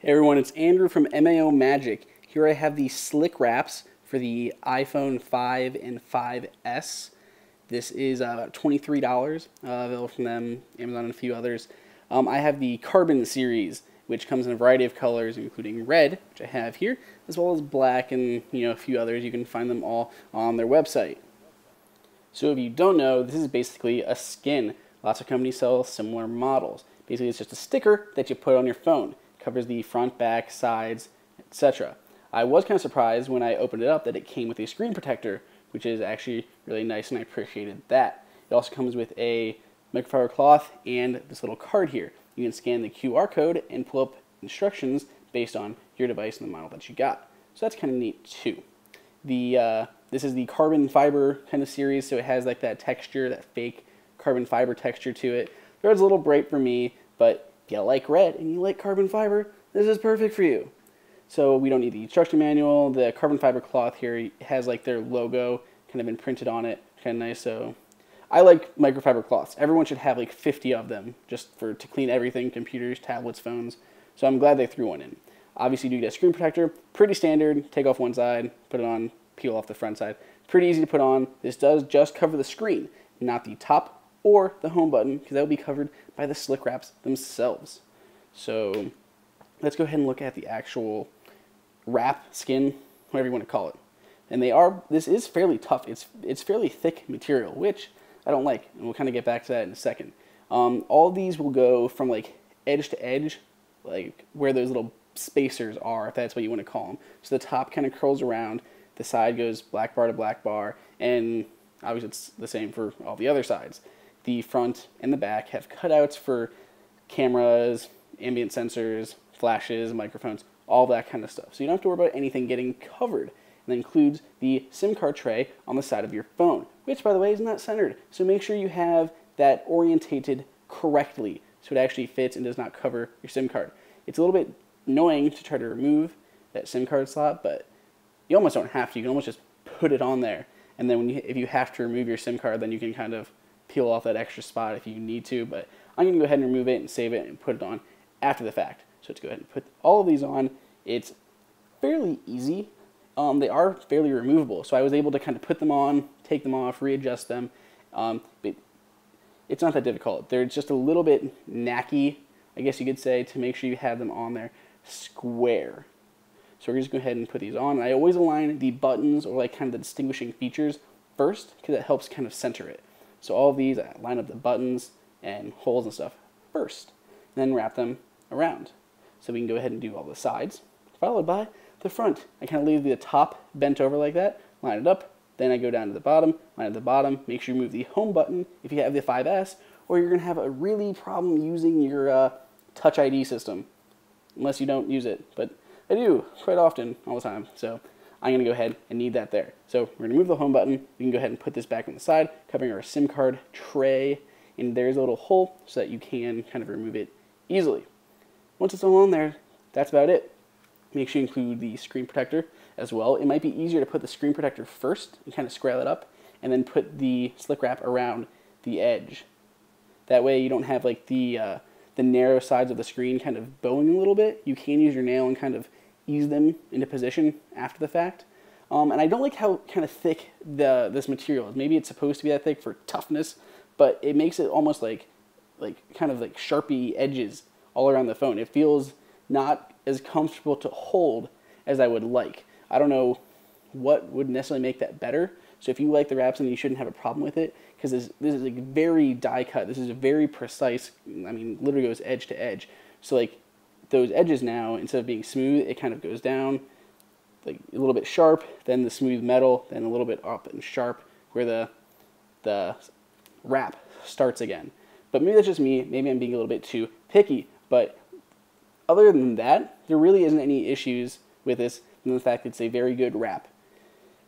Hey everyone, it's Andrew from MAO Magic. Here I have the Slickwraps for the iPhone 5 and 5S. This is about $23, available from them, Amazon, and a few others. I have the Carbon series, which comes in a variety of colors, including red, which I have here, as well as black and a few others. You can find them all on their website. So if you don't know, this is basically a skin. Lots of companies sell similar models. Basically, it's just a sticker that you put on your phone. Covers the front, back, sides, etc. I was kind of surprised when I opened it up that it came with a screen protector, which is actually really nice, and I appreciated that. It also comes with a microfiber cloth and this little card here. You can scan the QR code and pull up instructions based on your device and the model that you got. So that's kind of neat too. This is the carbon fiber kind of series, so it has like that texture, that fake carbon fiber texture to it. The red's a little bright for me, but if you like red and you like carbon fiber, this is perfect for you. So we don't need the instruction manual. The carbon fiber cloth here has like their logo kind of imprinted on it, kind of nice. So I like microfiber cloths. Everyone should have like 50 of them just to clean everything, computers, tablets, phones. So I'm glad they threw one in. Obviously you do get a screen protector, pretty standard. Take off one side, put it on, peel off the front side. Pretty easy to put on. This does just cover the screen, not the top or the home button, because that will be covered by the Slickwraps themselves. So let's go ahead and look at the actual wrap, skin, whatever you want to call it. And this is fairly tough. It's fairly thick material, which I don't like, and we'll kind of get back to that in a second. All of these will go from like edge to edge, like where those little spacers are, if that's what you want to call them. So the top kind of curls around, the side goes black bar to black bar, and obviously it's the same for all the other sides. The front and the back have cutouts for cameras, ambient sensors, flashes, microphones, all that kind of stuff. So you don't have to worry about anything getting covered. And that includes the SIM card tray on the side of your phone, which, by the way, is not centered. So make sure you have that orientated correctly so it actually fits and does not cover your SIM card. It's a little bit annoying to try to remove that SIM card slot, but you almost don't have to. You can almost just put it on there. And then if you have to remove your SIM card, then you can kind of peel off that extra spot if you need to, but I'm going to go ahead and remove it and save it and put it on after the fact. So let's go ahead and put all of these on. It's fairly easy. They are fairly removable, so I was able to kind of put them on, take them off, readjust them. But it's not that difficult. They're just a little bit knacky, I guess you could say, to make sure you have them on there square. So we're just going to go ahead and put these on. I always align the buttons or like kind of the distinguishing features first, because it helps kind of center it. So all of these, I line up the buttons and holes and stuff first, then wrap them around. So we can go ahead and do all the sides, followed by the front. I kind of leave the top bent over like that, line it up, then I go down to the bottom, line up the bottom, make sure you move the home button if you have the 5S, or you're going to have a really problem using your Touch ID system, unless you don't use it. But I do quite often, all the time. So I'm going to go ahead and need that there. So we're going to move the home button. We can go ahead and put this back on the side, covering our SIM card tray. And there's a little hole so that you can kind of remove it easily. Once it's all on there, that's about it. Make sure you include the screen protector as well. It might be easier to put the screen protector first and kind of scale it up, and then put the slick wrap around the edge. That way you don't have like the narrow sides of the screen kind of bowing a little bit. You can use your nail and kind of ease them into position after the fact. And I don't like how kind of thick this material is. Maybe it's supposed to be that thick for toughness, but it makes it almost like kind of like Sharpie edges all around the phone. It feels not as comfortable to hold as I would like. I don't know what would necessarily make that better. So if you like the wraps, then you shouldn't have a problem with it, because this is like very die cut. This is a very precise, I mean, literally goes edge to edge. So like those edges now, instead of being smooth, it kind of goes down like a little bit sharp, then the smooth metal, then a little bit up and sharp where the wrap starts again. But maybe that's just me. Maybe I'm being a little bit too picky. But other than that, there really isn't any issues with this than the fact that it's a very good wrap.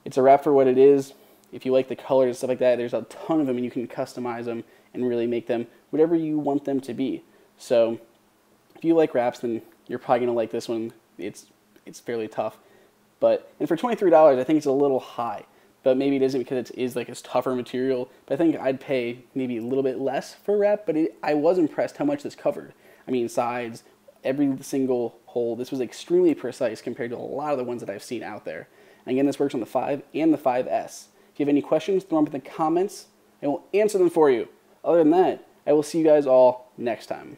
It's a wrap for what it is. If you like the colors and stuff like that, there's a ton of them, and you can customize them and really make them whatever you want them to be. So if you like wraps, then you're probably going to like this one. It's fairly tough. And for $23, I think it's a little high. But maybe it isn't because it is like a tougher material. But I think I'd pay maybe a little bit less for a wrap, but I was impressed how much this covered. I mean, sides, every single hole. This was extremely precise compared to a lot of the ones that I've seen out there. And again, this works on the 5 and the 5S. If you have any questions, throw them up in the comments, and we'll answer them for you. Other than that, I will see you guys all next time.